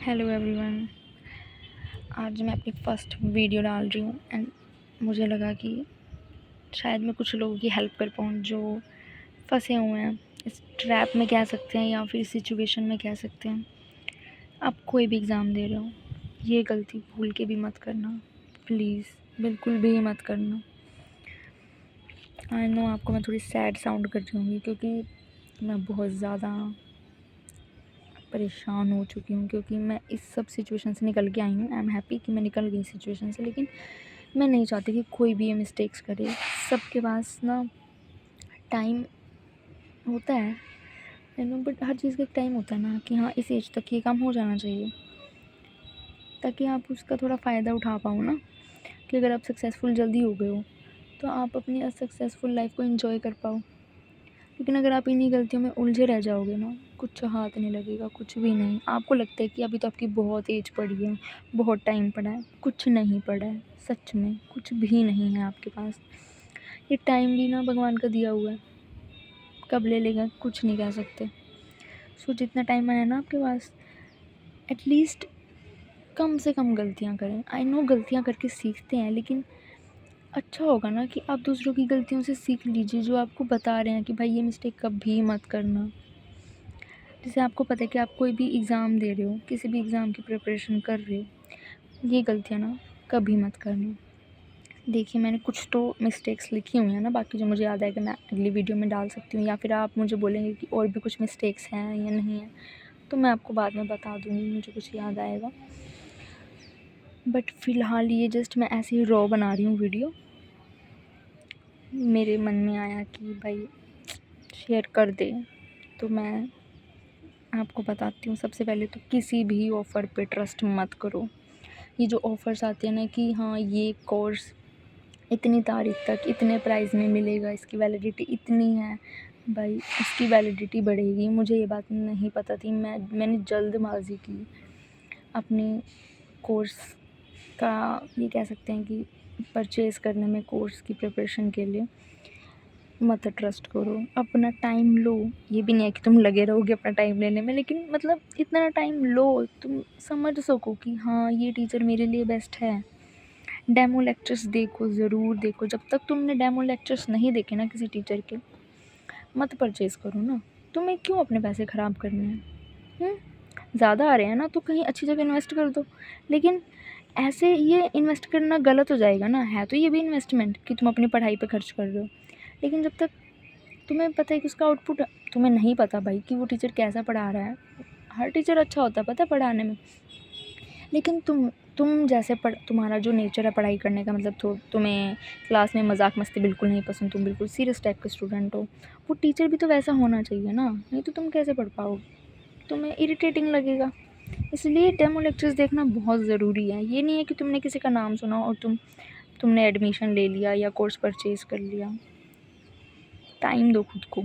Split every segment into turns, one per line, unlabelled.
Hello everyone. आज मैं अपनी फ़र्स्ट वीडियो डाल रही हूँ एंड मुझे लगा कि शायद मैं कुछ लोगों की हेल्प कर पाऊँ जो फंसे हुए हैं इस ट्रैप में, कह सकते हैं, या फिर इस सिचुएशन में कह सकते हैं। आप कोई भी एग्ज़ाम दे रहे हो, ये गलती भूल के भी मत करना, प्लीज़, बिल्कुल भी मत करना। आई नो आपको मैं थोड़ी सैड साउंड कर रही होंगी क्योंकि मैं बहुत ज़्यादा परेशान हो चुकी हूँ, क्योंकि मैं इस सब सिचुएशन से निकल के आई हूँ। आई एम हैप्पी कि मैं निकल गई सिचुएशन से, लेकिन मैं नहीं चाहती कि कोई भी ये मिस्टेक्स करे। सबके पास ना टाइम होता है, यू नो, बट हर चीज़ का एक टाइम होता है ना कि हाँ, इस एज तक ये काम हो जाना चाहिए, ताकि आप उसका थोड़ा फ़ायदा उठा पाओ ना। कि अगर आप सक्सेसफुल जल्दी हो गए हो तो आप अपनी असक्सेसफुल लाइफ को एंजॉय कर पाओ। लेकिन अगर आप इन्हीं गलतियों में उलझे रह जाओगे ना, कुछ हाथ नहीं लगेगा, कुछ भी नहीं। आपको लगता है कि अभी तो आपकी बहुत एज पड़ी है, बहुत टाइम पड़ा है, कुछ नहीं पड़ा है। सच में कुछ भी नहीं है आपके पास। ये टाइम भी ना भगवान का दिया हुआ है, कब ले लेगा कुछ नहीं कह सकते। सो जितना टाइम आया ना आपके पास, एटलीस्ट कम से कम गलतियाँ करें। आई नो गलतियाँ करके सीखते हैं, लेकिन अच्छा होगा ना कि आप दूसरों की गलतियों से सीख लीजिए, जो आपको बता रहे हैं कि भाई ये मिस्टेक कभी मत करना। जैसे आपको पता है कि आप कोई भी एग्ज़ाम दे रहे हो, किसी भी एग्ज़ाम की प्रिपरेशन कर रहे हो, ये गलतियाँ ना कभी मत करना। देखिए, मैंने कुछ तो मिस्टेक्स लिखी हुई हैं ना, बाकी जो मुझे याद आएगा मैं अगली वीडियो में डाल सकती हूँ, या फिर आप मुझे बोलेंगे कि और भी कुछ मिस्टेक्स हैं या नहीं है, तो मैं आपको बाद में बता दूँगी, मुझे कुछ याद आएगा। बट फ़िलहाल ये जस्ट मैं ऐसे ही रॉ बना रही हूँ वीडियो। मेरे मन में आया कि भाई शेयर कर दे, तो मैं आपको बताती हूँ। सबसे पहले तो किसी भी ऑफ़र पे ट्रस्ट मत करो। ये जो ऑफ़र्स आते हैं ना कि हाँ, ये कोर्स इतनी तारीख तक इतने प्राइस में मिलेगा, इसकी वैलिडिटी इतनी है, भाई इसकी वैलिडिटी बढ़ेगी। मुझे ये बात नहीं पता थी, मैंने जल्दबाज़ी की अपने कोर्स का, ये कह सकते हैं कि परचेज़ करने में, कोर्स की प्रिपरेशन के लिए। मत ट्रस्ट करो, अपना टाइम लो। ये भी नहीं है कि तुम लगे रहोगे अपना टाइम लेने में, लेकिन मतलब इतना टाइम लो तुम समझ सको कि हाँ, ये टीचर मेरे लिए बेस्ट है। डेमो लेक्चर्स देखो, ज़रूर देखो। जब तक तुमने डेमो लेक्चर्स नहीं देखे ना किसी टीचर के, मत परचेज़ करो ना। तुम्हें क्यों अपने पैसे ख़राब करने हैं? ज़्यादा आ रहे हैं ना तो कहीं अच्छी जगह इन्वेस्ट कर दो। लेकिन ऐसे ये इन्वेस्ट करना गलत हो जाएगा ना। है तो ये भी इन्वेस्टमेंट कि तुम अपनी पढ़ाई पे खर्च कर रहे हो, लेकिन जब तक तुम्हें पता है कि उसका आउटपुट, तुम्हें नहीं पता भाई कि वो टीचर कैसा पढ़ा रहा है। हर टीचर अच्छा होता है पता है पढ़ाने में, लेकिन तुम जैसे तुम्हारा जो नेचर है पढ़ाई करने का, मतलब तो तुम्हें क्लास में मजाक मस्ती बिल्कुल नहीं पसंद, तुम बिल्कुल सीरियस टाइप के स्टूडेंट हो, वो टीचर भी तो वैसा होना चाहिए ना। नहीं तो तुम कैसे पढ़ पाओगे, तुम्हें इरिटेटिंग लगेगा। इसलिए डेमो लेक्चर्स देखना बहुत ज़रूरी है। ये नहीं है कि तुमने किसी का नाम सुना और तुमने एडमिशन ले लिया या कोर्स परचेज़ कर लिया। टाइम दो खुद को।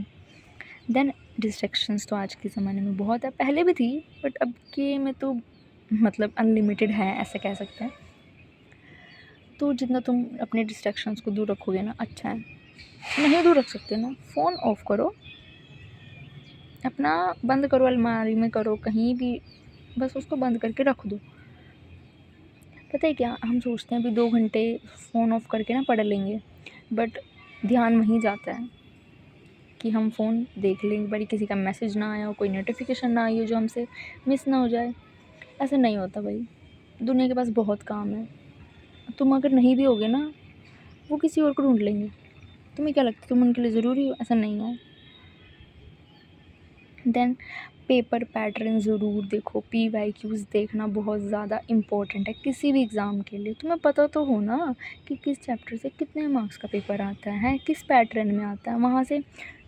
देन डिस्ट्रैक्शंस तो आज के ज़माने में बहुत है, पहले भी थी, बट अब के में तो मतलब अनलिमिटेड है, ऐसे कह सकते हैं। तो जितना तुम अपने डिस्ट्रैक्शंस को दूर रखोगे ना, अच्छा है। नहीं दूर रख सकते ना, फ़ोन ऑफ करो, अपना बंद करो, अलमारी में करो, कहीं भी, बस उसको बंद करके रख दो। पता है क्या, हम सोचते हैं अभी 2 घंटे फ़ोन ऑफ करके ना पढ़ लेंगे, बट ध्यान वहीं जाता है कि हम फ़ोन देख लें, एक बारी किसी का मैसेज ना आया हो, कोई नोटिफिकेशन ना आई हो जो हमसे मिस ना हो जाए। ऐसा नहीं होता भाई, दुनिया के पास बहुत काम है। तुम अगर नहीं भी होगे ना, वो किसी और को ढूंढ लेंगे। तुम्हें क्या लगता है तुम उनके लिए ज़रूरी हो? ऐसा नहीं है। देन पेपर पैटर्न ज़रूर देखो, PYQs देखना बहुत ज़्यादा इम्पोर्टेंट है किसी भी एग्ज़ाम के लिए। तुम्हें पता तो हो ना कि किस चैप्टर से कितने मार्क्स का पेपर आता है, किस पैटर्न में आता है। वहाँ से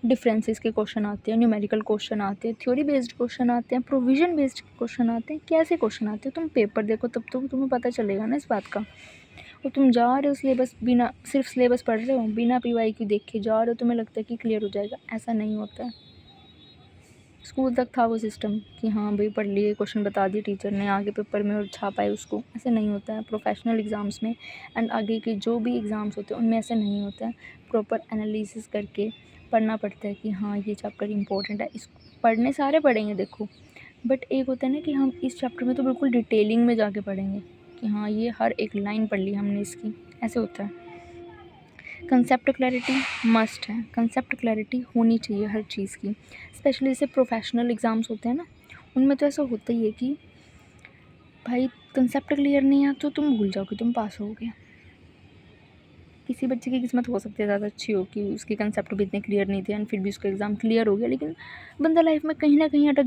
डिफरेंसेस के क्वेश्चन आते हैं, न्यूमेरिकल क्वेश्चन आते हैं, थ्योरी बेस्ड क्वेश्चन आते हैं, प्रोविज़न बेस्ड क्वेश्चन आते हैं, कैसे क्वेश्चन आते हैं। तुम पेपर देखो तब तो तुम्हें पता चलेगा ना इस बात का। और तुम जा रहे हो सिलेबस, बिना सिर्फ सिलेबस पढ़ रहे हो, बिना PYQ देखे जा रहे हो, तुम्हें लगता है कि क्लियर हो जाएगा। ऐसा नहीं होता है। स्कूल तक था वो सिस्टम कि हाँ भाई पढ़ लिए, क्वेश्चन बता दिए टीचर ने, आगे पेपर में और छापाए उसको। ऐसे नहीं होता है प्रोफेशनल एग्ज़ाम्स में, एंड आगे के जो भी एग्ज़ाम्स होते हैं उनमें ऐसे नहीं होता है। प्रॉपर एनालिसिस करके पढ़ना पड़ता है कि हाँ, ये चैप्टर इंपॉर्टेंट है, इस पढ़ने सारे पढ़ेंगे देखो, बट एक होता है ना कि हम इस चैप्टर में तो बिल्कुल डिटेलिंग में जाके पढ़ेंगे कि हाँ ये हर एक लाइन पढ़ ली हमने इसकी, ऐसे होता है। कंसेप्ट क्लैरिटी मस्ट है, कंसेप्ट क्लैरिटी होनी चाहिए हर चीज़ की। स्पेशली जैसे प्रोफेशनल एग्ज़ाम्स होते हैं ना, उनमें तो ऐसा होता ही है कि भाई कंसेप्ट क्लियर नहीं है तो तुम भूल जाओगे, तुम पास होगे। किसी बच्चे की किस्मत हो सकती है ज़्यादा अच्छी हो कि उसके कंसेप्ट भी इतने क्लियर नहीं थे एंड फिर भी उसका एग्ज़ाम क्लियर हो गया, लेकिन बंदा लाइफ में कहीं ना कहीं अटक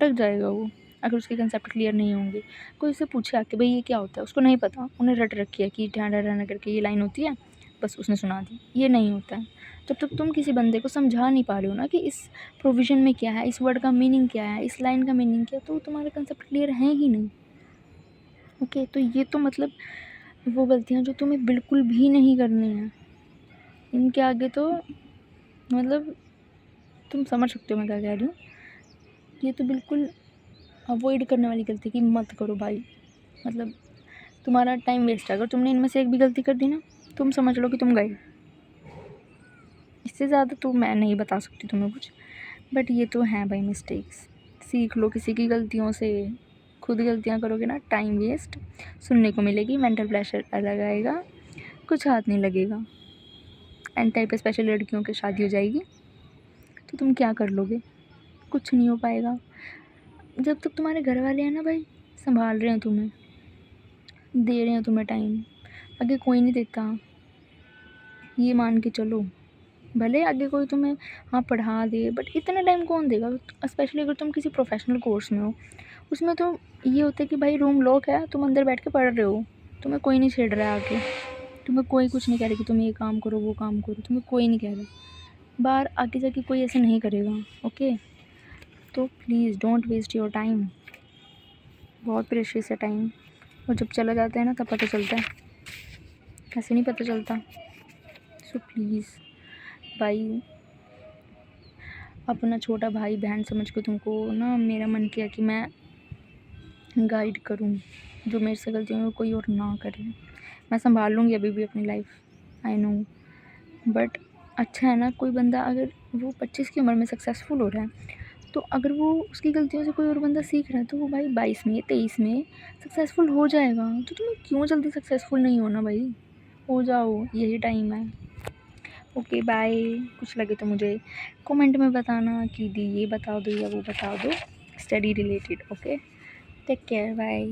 जाएगा वो, अगर उसके कंसेप्ट क्लियर नहीं होंगे। कोई उससे पूछे आके भाई ये क्या होता है, उसको नहीं पता, उन्हें रट रखी है कि ढाँ ढाँ ढाँ करके ये लाइन होती है, बस उसने सुना दी, ये नहीं होता है। तब तक तुम किसी बंदे को समझा नहीं पा रहे हो ना कि इस प्रोविज़न में क्या है, इस वर्ड का मीनिंग क्या है, इस लाइन का मीनिंग क्या है, तो तुम्हारे कंसेप्ट क्लियर हैं ही नहीं। ओके, तो ये तो मतलब वो गलतियाँ जो तुम्हें बिल्कुल भी नहीं करनी है, इनके आगे तो मतलब तुम समझ सकते हो मैं क्या कह रही हूँ। ये तो बिल्कुल अवॉइड करने वाली गलती कि मत करो भाई, मतलब तुम्हारा टाइम वेस्ट है। अगर तुमने इनमें से एक भी गलती कर दी ना, तुम समझ लो कि तुम गए। इससे ज़्यादा तो मैं नहीं बता सकती तुम्हें कुछ, बट ये तो हैं भाई मिस्टेक्स। सीख लो किसी की गलतियों से, खुद गलतियाँ करोगे ना टाइम वेस्ट सुनने को मिलेगी, मेंटल प्रेशर अलग आएगा, कुछ हाथ नहीं लगेगा। एंड टाइप स्पेशल लड़कियों की शादी हो जाएगी तो तुम क्या कर लोगे, कुछ नहीं हो पाएगा। जब तक तुम्हारे घर वाले हैं ना भाई, संभाल रहे हैं तुम्हें, दे रहे हैं तुम्हें टाइम, आगे कोई नहीं देता, ये मान के चलो। भले आगे कोई तुम्हें हाँ पढ़ा दे, बट इतना टाइम कौन देगा। स्पेशली अगर तुम किसी प्रोफेशनल कोर्स में हो, उसमें तो ये होता है कि भाई रूम लॉक है, तुम अंदर बैठ के पढ़ रहे हो, तुम्हें कोई नहीं छेड़ रहा है आके, तुम्हें कोई कुछ नहीं कह रहा कि तुम ये काम करो वो काम करो, तुम्हें कोई नहीं कह रहा। बाहर आगे जाके कोई ऐसे नहीं करेगा। ओके, तो please don't waste your time, बहुत प्रेशियस है टाइम, और जब चला जाता है ना तब पता चलता है, ऐसे नहीं पता चलता। सो प्लीज़ भाई, अपना छोटा भाई बहन समझ के तुमको ना मेरा मन किया कि मैं गाइड करूं, जो मेरे से गलती हो कोई और ना करे। मैं संभाल लूँगी अभी भी अपनी लाइफ, आई नो, बट अच्छा है ना कोई बंदा अगर वो 25 की उम्र में सक्सेसफुल हो रहा है, तो अगर वो उसकी गलतियों से कोई और बंदा सीख रहा है, तो वो भाई 22 में 23 में सक्सेसफुल हो जाएगा। तो तुम्हें क्यों जल्दी सक्सेसफुल नहीं होना भाई, हो जाओ, यही टाइम है। Okay bye. कुछ लगे तो मुझे कमेंट में बताना कि दी ये बता दो या वो बता दो, study related. Okay, take care, bye.